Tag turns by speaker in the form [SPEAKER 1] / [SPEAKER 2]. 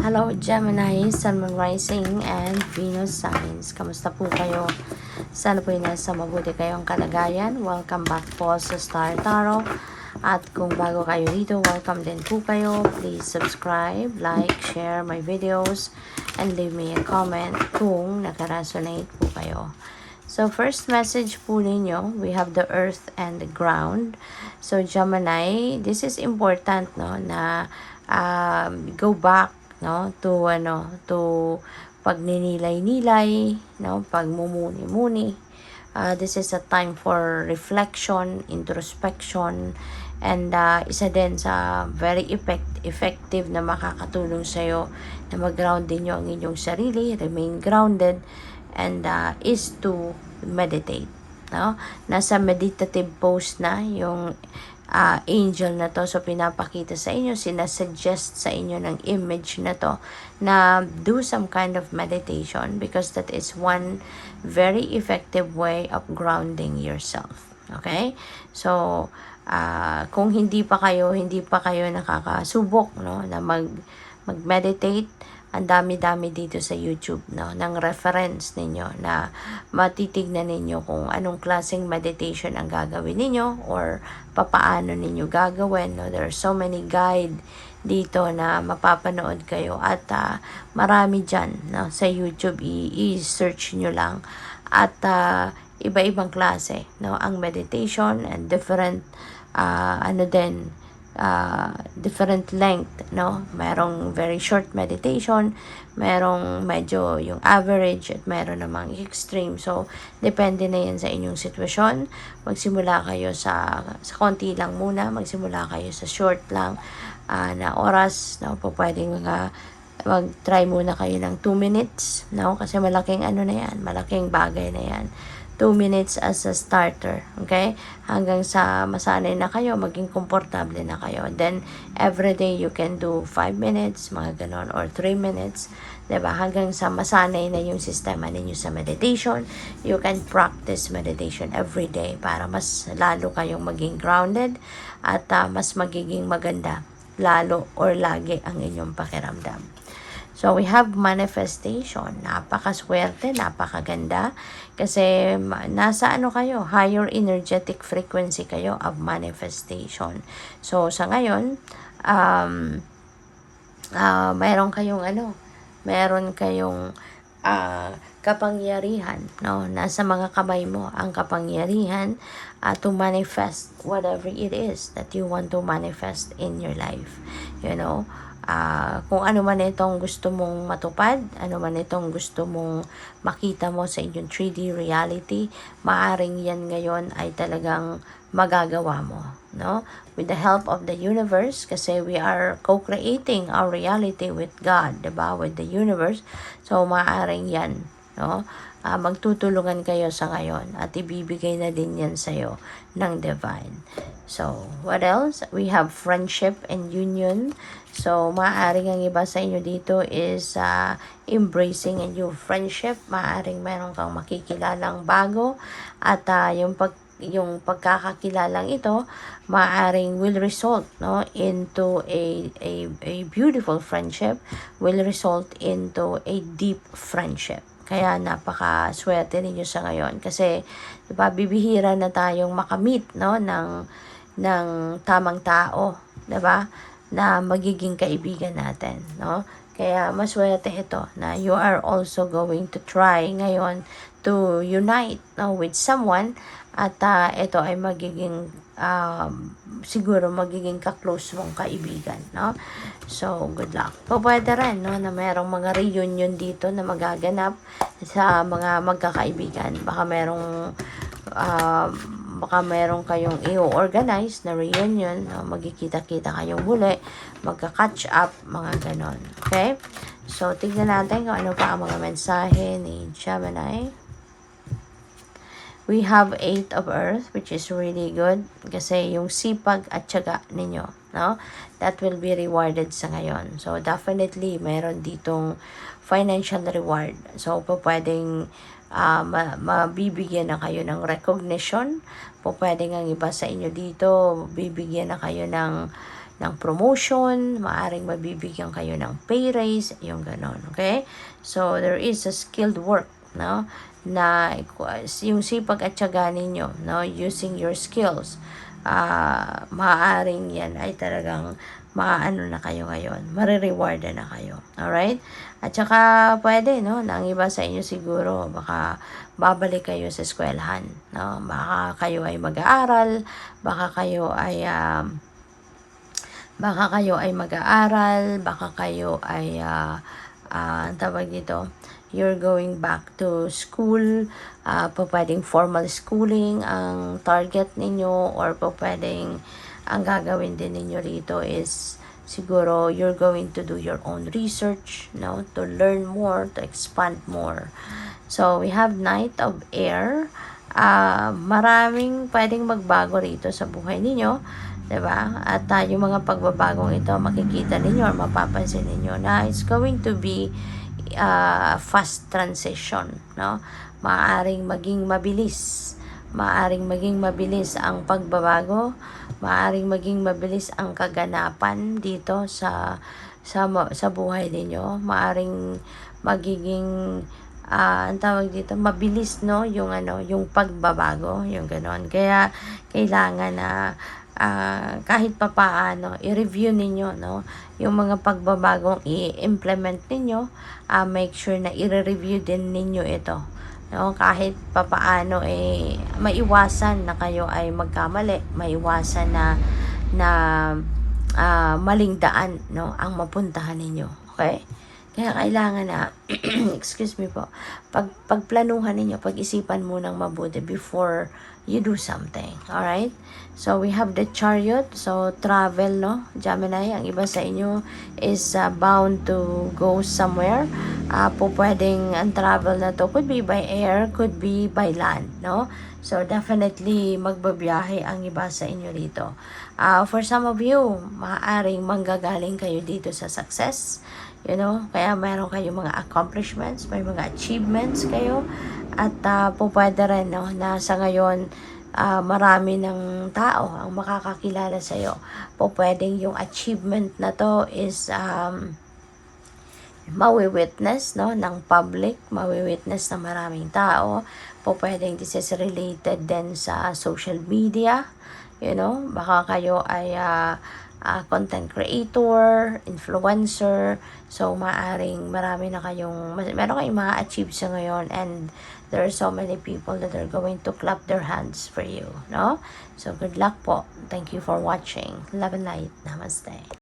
[SPEAKER 1] Hello Gemini, Sun, Moon Rising, and Venus Signs. Kamusta po kayo? Sana po nasa mabuti kayong kalagayan. Welcome back po sa Star Tarot. At kung bago kayo dito, welcome din po kayo. Please subscribe, like, share my videos, and leave me a comment kung nakaresonate po kayo. So, first message po ninyo, we have the earth and the ground. So, Gemini, this is important, no, na go back, no, to pagninilay-nilay, no, pagmumuni-muni. This is a time for reflection, introspection, and isa din sa very effective na makakatulong sa'yo na mag-ground din nyo ang inyong sarili, remain grounded, and is to meditate, no? Nasa meditative pose na yung angel na to, so pinapakita sa inyo, sinasuggest sa inyo ng image na to na do some kind of meditation because that is one very effective way of grounding yourself. Okay? So kung hindi pa kayo nakakasubok, no, na mag-meditate, ang dami-dami dito sa YouTube, no, ng reference ninyo na matitignan ninyo kung anong klaseng meditation ang gagawin ninyo or papaano ninyo gagawin, no. There are so many guide dito na mapapanood kayo at marami dyan, no, sa YouTube. I-search nyo lang at iba-ibang klase, no, ang meditation and different different length, no? Merong very short meditation, merong medyo yung average, at meron namang extreme. So, depende na yan sa inyong sitwasyon. Magsimula kayo sa konti lang muna, magsimula kayo sa short lang na oras, no? Pwedeng mag-try muna kayo ng 2 minutes, no? Kasi malaking na yan, malaking bagay na yan. 2 minutes as a starter, okay? Hanggang sa masanay na kayo, maging komportable na kayo. Then, every day you can do 5 minutes, mga ganon, or 3 minutes, diba? Hanggang sa masanay na yung sistema ninyo sa meditation. You can practice meditation every day para mas lalo kayong maging grounded at mas magiging maganda, lalo or lagi ang inyong pakiramdam. So, we have manifestation. Napakaswerte, napakaganda. Kasi nasa kayo, higher energetic frequency kayo of manifestation. So, sa ngayon, meron kayong kapangyarihan, no? Nasa mga kamay mo ang kapangyarihan to manifest whatever it is that you want to manifest in your life. You know, kung ano man itong gusto mong matupad, ano man itong gusto mong makita mo sa inyong 3D reality, maaring yan ngayon ay talagang magagawa mo, no? With the help of the universe, kasi we are co-creating our reality with God, diba? With the universe. So, maaring yan, no? Magtutulungan kayo sa ngayon at ibibigay na din yan sa'yo ng divine. So, what else? We have friendship and union. So, maaaring ang iba sa inyo dito is embracing a new friendship. Maaaring meron kang makikilalang bago at yung pagkakakilalang ito maaaring will result, no, into a beautiful friendship, will result into a deep friendship. Kaya napakaswerte ninyo sa ngayon kasi diba, bibihira na tayong makamit, no, ng tamang tao, diba, na magiging kaibigan natin, no? Kaya maswerte ito na you are also going to try ngayon to unite, no, with someone at ito ay magiging siguro magiging ka-close mong kaibigan, no? So, good luck. Pwede rin, no, na mayroong mga reunion dito na magaganap sa mga magkakaibigan. Baka meron kayong i-organize na reunion, no? Magkikita-kita kayong muli, magka-catch up, mga ganon. Okay? So, tignan natin kung ano pa ang mga mensahe ni Gemini. We have 8 of Earth, which is really good kasi yung sipag at tiyaga ninyo, no? That will be rewarded sa ngayon. So, definitely, meron ditong financial reward. So, pwedeng mabibigyan na kayo ng recognition. Pwedeng ang iba sa inyo dito, bibigyan na kayo ng ng promotion, maaring mabibigyan kayo ng pay raise, yung ganon, okay? So, there is a skilled work, no? Na yung sipag at tiyaga ninyo, no? Using your skills, maaaring yan ay talagang maano na kayo ngayon, marirewarda na kayo, alright? At saka pwede, no, na ang iba sa inyo siguro, baka babalik kayo sa eskwelahan, no? Baka kayo ay mag-aaral, baka kayo ay mag-aaral, baka kayo ay ang tawag dito, you're going back to school, pwedeng formal schooling ang target ninyo, or pwedeng ang gagawin din ninyo rito is siguro you're going to do your own research, no, to learn more, to expand more. So we have Knight of Air. Maraming pwedeng magbago rito sa buhay ninyo, diba? At yung mga pagbabagong ito, makikita ninyo or mapapansin ninyo na it's going to be fast transition, no? Maaring maging mabilis ang pagbabago, maaring maging mabilis ang kaganapan dito sa buhay ninyo, maaring magiging ang tawag dito, mabilis, no, yung yung pagbabago, yung ganon. Kaya kailangan na kahit papaano i-review ninyo, no, yung mga pagbabagong i-implement ninyo, make sure na i-review din ninyo ito, no, kahit papaano maiwasan na kayo ay magkamali, maiwasan na maling daan, no, ang mapuntahan ninyo, okay? Kaya kailangan na excuse me po, pagplanuhan ninyo, pag-isipan munang mabuti before you do something, alright? So we have the Chariot, so travel, no, Gemini, ang iba sa inyo is bound to go somewhere. Pwedeng ang travel na to could be by air, could be by land, no? So definitely magbabiyahe ang iba sa inyo dito. For some of you, maaaring manggagaling kayo dito sa success, you know, kaya mayroon kayong mga accomplishments, may mga achievements kayo, at pwede rin, no, na sa ngayon marami ng tao ang makakakilala sa iyo. Pwedeng yung achievement na to is mawi-witness, no, ng public, mawi-witness ng maraming tao. Pwedeng this is related din sa social media, you know, baka kayo ay content creator, influencer, so maaring meron kayong ma-achieve sa ngayon, and there are so many people that are going to clap their hands for you, no? So good luck po. Thank you for watching. Love and light. Namaste.